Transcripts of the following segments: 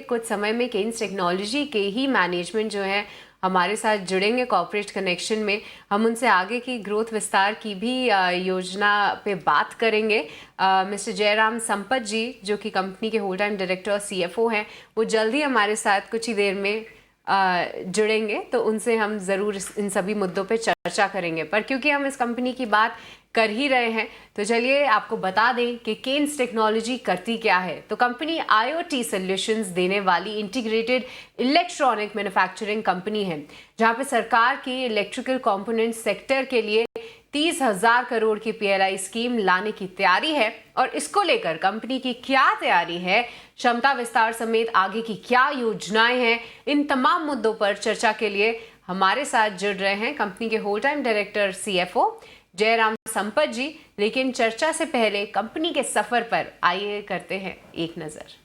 कुछ समय में केन्स टेक्नोलॉजी के ही मैनेजमेंट जो है हमारे साथ जुड़ेंगे कॉर्पोरेट कनेक्शन में। हम उनसे आगे की ग्रोथ विस्तार की भी योजना पे बात करेंगे। मिस्टर जयराम संपत जी, जो कि कंपनी के होल टाइम डायरेक्टर और CFO हैं, वो जल्द ही हमारे साथ कुछ ही देर में जुड़ेंगे, तो उनसे हम ज़रूर इन सभी मुद्दों पे चर्चा करेंगे। पर क्योंकि हम इस कंपनी की बात कर ही रहे हैं, तो चलिए आपको बता दें कि केन्स टेक्नोलॉजी करती क्या है। तो कंपनी IoT सॉल्यूशंस देने वाली इंटीग्रेटेड इलेक्ट्रॉनिक मैन्युफैक्चरिंग कंपनी है, जहां पे सरकार की इलेक्ट्रिकल कंपोनेंट सेक्टर के लिए 30,000 करोड़ की PLI स्कीम लाने की तैयारी है। और इसको लेकर कंपनी की क्या तैयारी है, क्षमता विस्तार समेत आगे की क्या योजनाएं हैं, इन तमाम मुद्दों पर चर्चा के लिए हमारे साथ जुड़ रहे हैं कंपनी के whole time director CFO Jayaram Sampath ji. लेकिन चर्चा से पहले कंपनी के सफर पर आइए करते हैं एक नजर।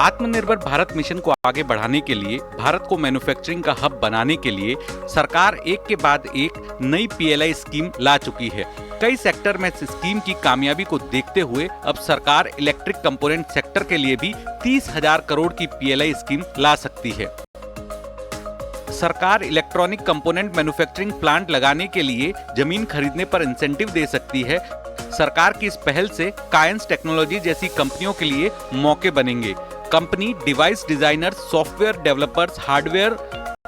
आत्मनिर्भर भारत मिशन को आगे बढ़ाने के लिए, भारत को मैन्युफैक्चरिंग का हब बनाने के लिए सरकार एक के बाद एक नई PLI स्कीम ला चुकी है। कई सेक्टर में इस स्कीम की कामयाबी को देखते हुए अब सरकार इलेक्ट्रिक कंपोनेंट सेक्टर के लिए भी 30,000 करोड़ की PLI स्कीम ला सकती है। सरकार इलेक्ट्रॉनिक कंपोनेंट मैन्युफैक्चरिंग प्लांट लगाने के लिए जमीन खरीदने पर इंसेंटिव दे सकती है। सरकार की इस पहल से कायंस टेक्नोलॉजी जैसी कंपनियों के लिए मौके बनेंगे। Company device designers, software developers, hardware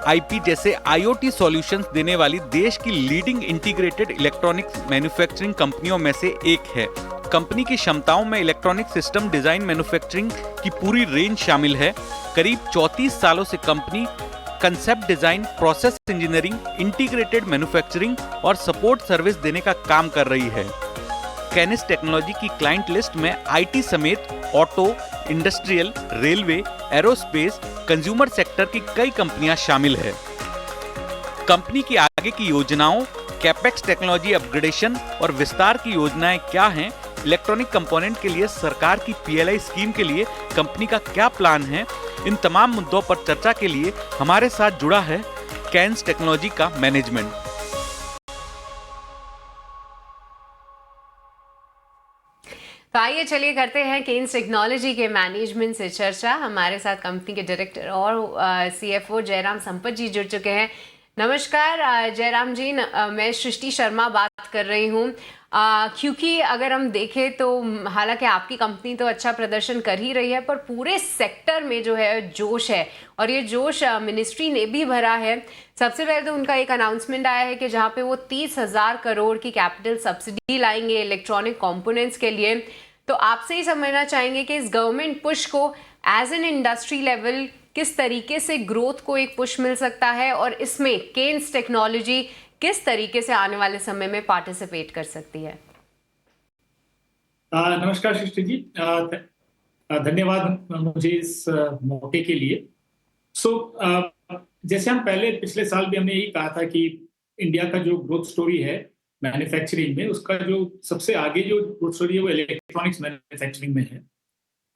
IP जैसे IoT सॉल्यूशंस देने वाली देश की लीडिंग इंटीग्रेटेड इलेक्ट्रॉनिक्स मैन्युफैक्चरिंग कंपनियों में से एक है। कंपनी की क्षमताओं में इलेक्ट्रॉनिक सिस्टम डिजाइन, मैन्युफैक्चरिंग की पूरी रेंज शामिल है। करीब 34 सालों से company concept design, process engineering, integrated manufacturing और सपोर्ट सर्विस देने का काम कर रही है। केनिस टेक्नोलॉजी की क्लाइंट लिस्ट में IT समेत auto, industrial, railway, aerospace, consumer sector की कई कंपनियां शामिल है। कंपनी की आगे की योजनाओं, कैपेक्स टेक्नोलॉजी अपग्रेडेशन और विस्तार की योजनाएं क्या हैं, इलेक्ट्रॉनिक कंपोनेंट के लिए सरकार की PLI स्कीम के लिए कंपनी का क्या प्लान है, इन तमाम मुद्दों पर चर्चा के लिए हमारे साथ जुड़ा है केन्स टेक्नोलॉजी का मैनेजमेंट। तो आइए चलिए करते हैं केन्स टेक्नोलॉजी के मैनेजमेंट से चर्चा। हमारे साथ कंपनी के डायरेक्टर और CFO जयराम संपत जी जुड़ चुके हैं। नमस्कार जयराम जी, मैं सृष्टि शर्मा बात कर रही हूँ। क्योंकि अगर हम देखें तो हालांकि आपकी कंपनी तो अच्छा प्रदर्शन कर ही रही है, पर पूरे सेक्टर में जो है जोश है, और ये जोश मिनिस्ट्री ने भी भरा है। सबसे पहले तो उनका एक अनाउंसमेंट आया है कि जहां पे वो 30,000 करोड़ की कैपिटल सब्सिडी लाएंगे इलेक्ट्रॉनिक कंपोनेंट्स के लिए। तो आपसे ही समझना चाहेंगे कि इस गवर्नमेंट पुश को एज एन इंडस्ट्री लेवल किस तरीके से ग्रोथ को एक पुश मिल सकता है, और इसमें केन्स टेक्नोलॉजी किस तरीके से आने वाले समय में पार्टिसिपेट कर सकती है। नमस्कार सृष्टि जी, धन्यवाद मुझे इस मौके के लिए। जैसे हम पहले पिछले साल भी हमने यही कहा था कि इंडिया का जो ग्रोथ स्टोरी है मैन्युफैक्चरिंग में, उसका जो सबसे आगे जो ग्रोथ स्टोरी है वो इलेक्ट्रॉनिक्स मैन्युफैक्चरिंग में है।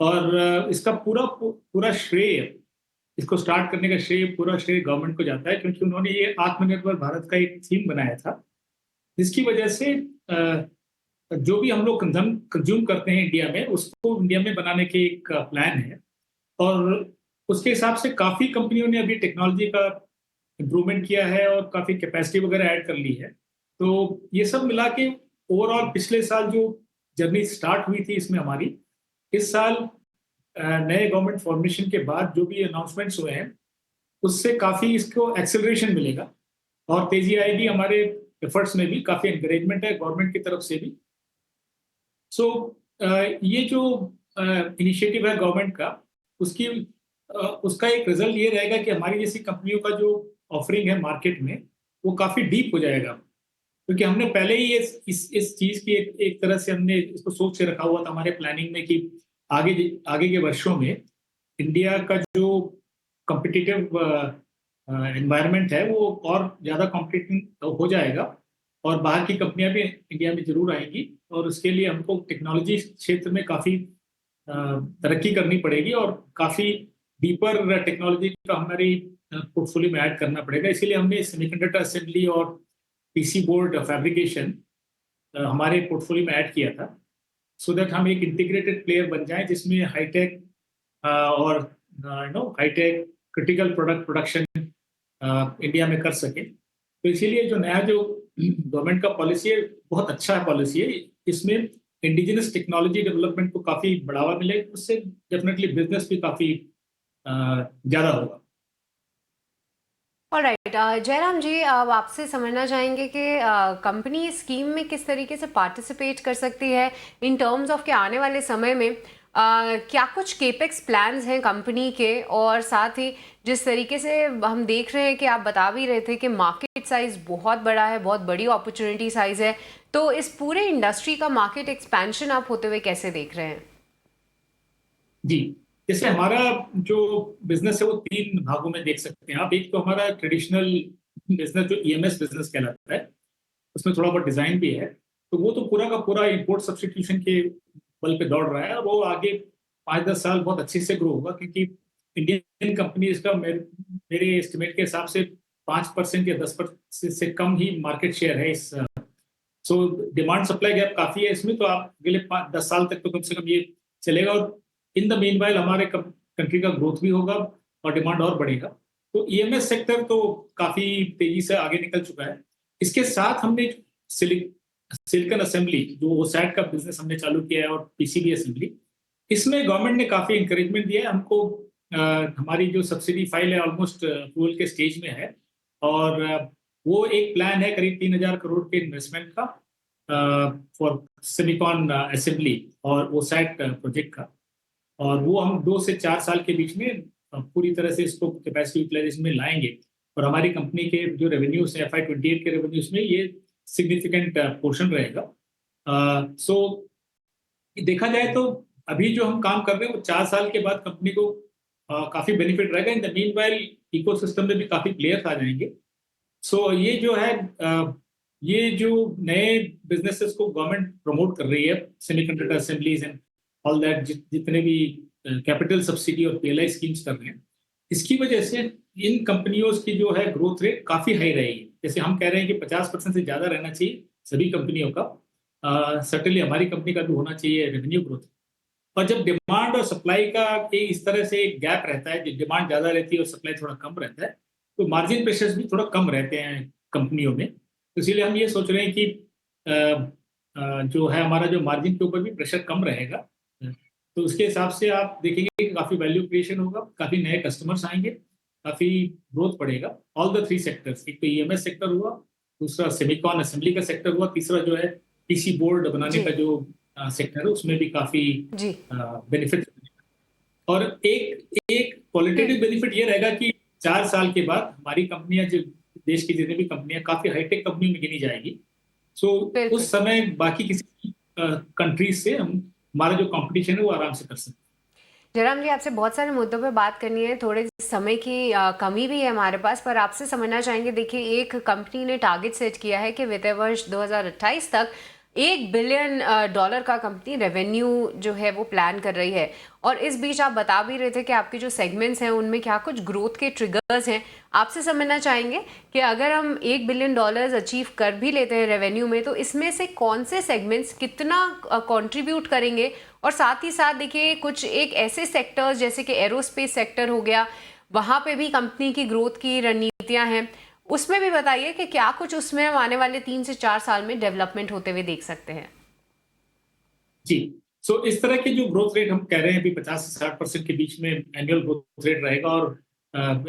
और इसका पूरा श्रेय, इसको स्टार्ट करने का पूरा श्रेय गवर्नमेंट को जाता है, क्योंकि उन्होंने ये आत्मनिर्भर भारत का एक थीम बनाया था, जिसकी वजह से जो भी हम लोग कंज्यूम करते हैं इंडिया में, उसको इंडिया में बनाने के एक प्लान है। और उसके हिसाब से काफ़ी कंपनियों ने अभी टेक्नोलॉजी का इम्प्रूवमेंट किया है और काफ़ी कैपेसिटी वगैरह ऐड कर ली है। तो ये सब मिला के ओवरऑल पिछले साल जो जर्नी स्टार्ट हुई थी इसमें हमारी, इस साल नए गवर्नमेंट फॉर्मेशन के बाद जो भी अनाउंसमेंट्स हुए हैं, उससे काफ़ी इसको एक्सेलरेशन मिलेगा और तेज़ी आएगी। हमारे एफर्ट्स में भी काफ़ी एनकरेजमेंट है गवर्नमेंट की तरफ से भी। ये जो इनिशिएटिव है गवर्नमेंट का, उसका एक रिजल्ट ये रहेगा कि हमारी जैसी कंपनियों का जो ऑफरिंग है मार्केट में, वो काफ़ी डीप हो जाएगा, क्योंकि हमने पहले ही इस चीज़ की एक तरह से हमने इसको सोच के रखा हुआ था हमारे प्लानिंग में कि आगे के वर्षों में इंडिया का जो कॉम्पिटिटिव एनवायरनमेंट है वो और ज़्यादा कॉम्पिटिटिव हो जाएगा और बाहर की कंपनियां भी इंडिया में जरूर आएंगी। और उसके लिए हमको टेक्नोलॉजी क्षेत्र में काफ़ी तरक्की करनी पड़ेगी और काफ़ी डीपर टेक्नोलॉजी का हमारी पोर्टफोलियो में ऐड करना पड़ेगा। इसीलिए हमने सेमीकंडक्टर असेंबली और पीसी बोर्ड फैब्रिकेशन हमारे पोर्टफोलियो में ऐड किया था, सो दैट हम एक इंटीग्रेटेड प्लेयर बन जाएं जिसमें हाईटेक और hitech critical product production India में कर सके। तो इसीलिए जो नया जो गवर्नमेंट का पॉलिसी है बहुत अच्छा पॉलिसी है। इसमें इंडिजिनस टेक्नोलॉजी डेवलपमेंट को काफी बढ़ावा मिलेगा, उससे डेफिनेटली बिजनेस भी काफी ज्यादा होगा। ऑलराइट, जयराम जी, अब आपसे समझना चाहेंगे कि कंपनी इस स्कीम में किस तरीके से पार्टिसिपेट कर सकती है इन टर्म्स ऑफ के आने वाले समय में क्या कुछ केपेक्स प्लान्स हैं कंपनी के, और साथ ही जिस तरीके से हम देख रहे हैं कि आप बता भी रहे थे कि मार्केट साइज बहुत बड़ा है, बहुत बड़ी अपॉर्चुनिटी साइज है, तो इस पूरे इंडस्ट्री का मार्केट एक्सपेंशन आप होते हुए कैसे देख रहे हैं? जी, जैसे हमारा जो बिजनेस है वो 3 भागों में देख सकते हैं आप। एक तो हमारा ट्रेडिशनल बिजनेस जो ईएमएस बिजनेस कहलाता है, उसमें थोड़ा बहुत डिजाइन भी है, तो वो तो पूरा का पूरा इंपोर्ट सब्स्टिट्यूशन के बल पे दौड़ रहा है। और वो आगे 5-10 साल बहुत अच्छे से ग्रो होगा, क्योंकि इंडियन कंपनीज का मेरे एस्टिमेट के हिसाब से 5% या 10% से कम ही मार्केट शेयर है इस। सो डिमांड सप्लाई गैप काफी है इसमें, तो आप अगले 5-10 साल तक तो कम से कम ये चलेगा। और इन द मीन वाइल हमारे कंट्री का ग्रोथ भी होगा और डिमांड और बढ़ेगा। तो ईएमएस सेक्टर तो काफी तेजी से आगे निकल चुका है। इसके साथ हमने सिलिकॉन असेंबली जो ओसैट का बिजनेस हमने चालू किया है, और पीसीबी असेंबली, इसमें गवर्नमेंट ने काफी इंकरेजमेंट दिया है हमको। हमारी जो सब्सिडी फाइल है ऑलमोस्ट अप्रूवल के स्टेज में है, और वो एक प्लान है करीब 3,000 करोड़ के इन्वेस्टमेंट का फॉर सिलिकॉन असेंबली और ओसैट प्रोजेक्ट का। और वो हम 2 से 4 साल के बीच में पूरी तरह से इसको कैपेसिटी यूटिलाइजेशन में लाएंगे। और हमारी कंपनी के जो रेवेन्यूज है FY 28 के रेवेन्यूज में ये सिग्निफिकेंट पोर्शन रहेगा। सो देखा जाए तो अभी जो हम काम कर रहे हैं वो 4 साल के बाद कंपनी को काफी बेनिफिट रहेगा। In the mean while ecosystem में भी काफी प्लेयर्स आ जाएंगे। सो ये जो है ये जो नए बिजनेसेस को गवर्नमेंट प्रमोट कर रही है, semiconductor assemblies and all that, जितने भी कैपिटल सब्सिडी और पीएलआई स्कीम्स कर रहे हैं, इसकी वजह से इन कंपनियों की जो है ग्रोथ रेट काफी हाई रहेगी। जैसे हम कह रहे हैं कि 50% से ज्यादा रहना चाहिए सभी कंपनियों का, सर्टेनली हमारी कंपनी का भी होना चाहिए रेवेन्यू ग्रोथ। और जब डिमांड और सप्लाई का इस तरह से एक गैप रहता है, जब डिमांड ज्यादा रहती है और सप्लाई थोड़ा कम रहता है, तो मार्जिन प्रेशर्स भी थोड़ा कम रहते हैं कंपनियों में। तो इसीलिए हम ये सोच रहे हैं कि जो है हमारा जो मार्जिन के ऊपर भी प्रेशर कम रहेगा। तो उसके हिसाब से आप देखेंगे कि काफी वैल्यू क्रिएशन होगा, काफी नए कस्टमर्स आएंगे, काफी ग्रोथ बढ़ेगा। ऑल द 3 सेक्टर्स, एक तो ईएमएस सेक्टर हुआ, दूसरा सेमीकॉन असेंबली का सेक्टर हुआ, तीसरा जो है पीसी बोर्ड बनाने का जो सेक्टर है उसमें भी काफी बेनिफिट। और एक क्वालिटेटिव बेनिफिट ये रहेगा कि 4 साल के बाद हमारी कंपनियां, जो देश की जितनी भी कंपनियां, काफी हाईटेक कंपनी में गिनी जाएगी। सो उस समय बाकी किसी कंट्रीज से हमारा जो कंपटीशन है वो आराम से कर सकते हैं। जयराम जी, आपसे बहुत सारे मुद्दों पे बात करनी है, थोड़े समय की कमी भी है हमारे पास, पर आपसे समझना चाहेंगे, देखिए एक कंपनी ने टारगेट सेट किया है कि वित्तीय वर्ष 2028 तक $1 बिलियन का कंपनी रेवेन्यू जो है वो प्लान कर रही है। और इस बीच आप बता भी रहे थे कि आपके जो सेगमेंट्स हैं उनमें क्या कुछ ग्रोथ के ट्रिगर्स हैं। आपसे समझना चाहेंगे कि अगर हम $1 बिलियन अचीव कर भी लेते हैं रेवेन्यू में, तो इसमें से कौन से सेगमेंट्स कितना कंट्रीब्यूट करेंगे, और साथ ही साथ देखिए कुछ एक ऐसे सेक्टर्स जैसे कि एरोस्पेस सेक्टर हो गया, वहाँ पे भी कंपनी की ग्रोथ की रणनीतियाँ हैं, उसमें भी बताइए कि क्या कुछ उसमें हम आने वाले 3 से 4 साल में डेवलपमेंट होते हुए देख सकते हैं। जी, सो इस तरह के जो ग्रोथ रेट हम कह रहे हैं अभी 50 से 60% के बीच में एनुअल ग्रोथ रेट रहेगा, और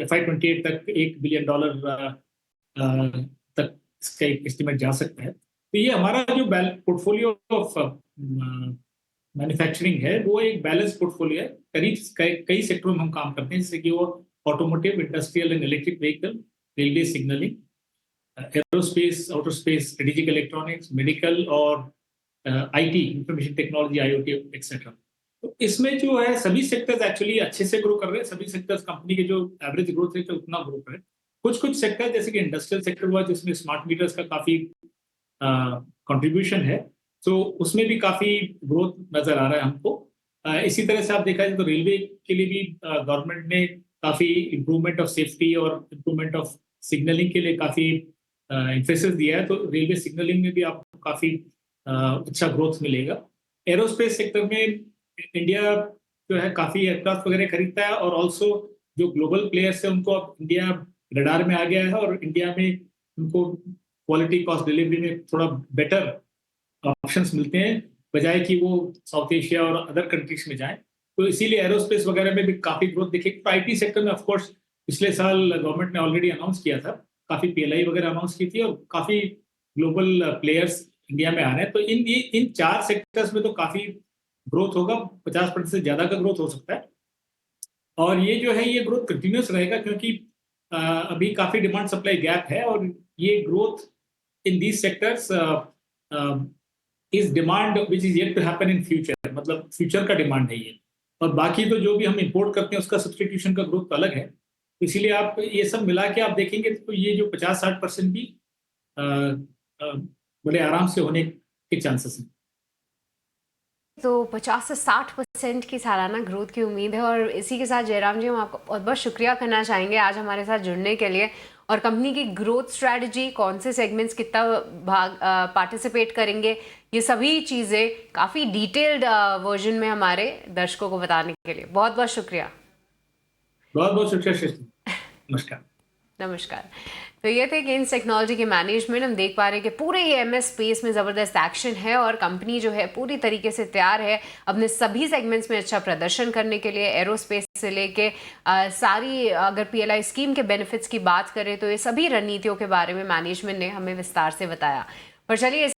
FY 28 तक $1 बिलियन तक इसका एक एस्टिमेट जा सकता है। तो ये हमारा जो पोर्टफोलियो ऑफ मैन्युफैक्चरिंग है वो एक बैलेंस पोर्टफोलियो है। करीब कई सेक्टरों में हम काम करते हैं, जैसे कि वो automotive, industrial and electric vehicle, railway signalling, aerospace, outer space, strategic electronics, medical और IT, information technology, IoT etcetera. तो इसमें जो है सभी सेक्टर्स एक्चुअली अच्छे से ग्रो कर रहे हैं। सभी सेक्टर्स कंपनी के जो एवरेज ग्रोथ रेट है उतना ग्रो कर रहे हैं। कुछ सेक्टर जैसे कि इंडस्ट्रियल सेक्टर हुआ, जिसमें स्मार्ट मीटर्स का काफी कंट्रीब्यूशन है, तो उसमें भी काफी ग्रोथ नजर आ रहा है हमको। इसी तरह से आप देखा जाए तो रेलवे के लिए भी गवर्नमेंट ने काफी इम्प्रूवमेंट ऑफ सेफ्टी और इम्प्रूवमेंट ऑफ सिग्नलिंग के लिए काफी एम्फेसिस दिया है, तो रेलवे सिग्नलिंग में भी आपको काफी अच्छा ग्रोथ मिलेगा। एरोस्पेस सेक्टर में इंडिया जो है काफी एयरक्राफ्ट वगैरह खरीदता है, और ऑल्सो जो ग्लोबल प्लेयर्स है उनको अब इंडिया रडार में आ गया है, और इंडिया में उनको क्वालिटी कॉस्ट डिलीवरी में थोड़ा बेटर ऑप्शंस मिलते हैं, बजाय कि वो साउथ एशिया और अदर कंट्रीज में जाएं। तो इसीलिए एरोस्पेस वगैरह में भी काफी ग्रोथ दिखेगी। तो आईटी सेक्टर में ऑफकोर्स पिछले साल गवर्नमेंट ने ऑलरेडी अनाउंस किया था, काफी पीएलआई वगैरह अनाउंस की थी, और काफी ग्लोबल प्लेयर्स इंडिया में आ रहे हैं। तो इन 4 सेक्टर्स में तो काफी ग्रोथ होगा, 50% से ज्यादा का ग्रोथ हो सकता है। और ये जो है ये ग्रोथ कंटिन्यूस रहेगा, क्योंकि अभी काफी डिमांड सप्लाई गैप है, और ये growth in these sectors is demand which is yet to happen in future, मतलब फ्यूचर का डिमांड है ये। और बाकी तो जो भी हम इंपोर्ट करते हैं उसका सब्सटीट्यूशन का ग्रोथ अलग है। इसीलिए आप ये सब मिला के आप देखेंगे तो ये जो 50-60% भी बड़े आराम से होने के चांसेस हैं। तो 50 से 60% की सालाना ग्रोथ की उम्मीद है। और इसी के साथ जयराम जी, हम आपको बहुत बहुत शुक्रिया करना चाहेंगे आज हमारे साथ जुड़ने के लिए, और कंपनी की ग्रोथ स्ट्रैटेजी, कौन से सेगमेंट्स कितना भाग पार्टिसिपेट करेंगे, ये सभी चीज़ें काफ़ी डिटेल्ड वर्जन में हमारे दर्शकों को बताने के लिए बहुत बहुत शुक्रिया। बहुत बहुत शुक्रिया सृष्टि, नमस्कार। नमस्कार। तो ये थे केन्स टेक्नोलॉजी के मैनेजमेंट। हम देख पा रहे हैं कि पूरे ये एमएस स्पेस में ज़बरदस्त एक्शन है, और कंपनी जो है पूरी तरीके से तैयार है अपने सभी सेगमेंट्स में अच्छा प्रदर्शन करने के लिए। एरोस्पेस से लेके सारी, अगर पीएलआई स्कीम के बेनिफिट्स की बात करें तो ये सभी रणनीतियों के बारे में मैनेजमेंट ने हमें विस्तार से बताया। पर चलिए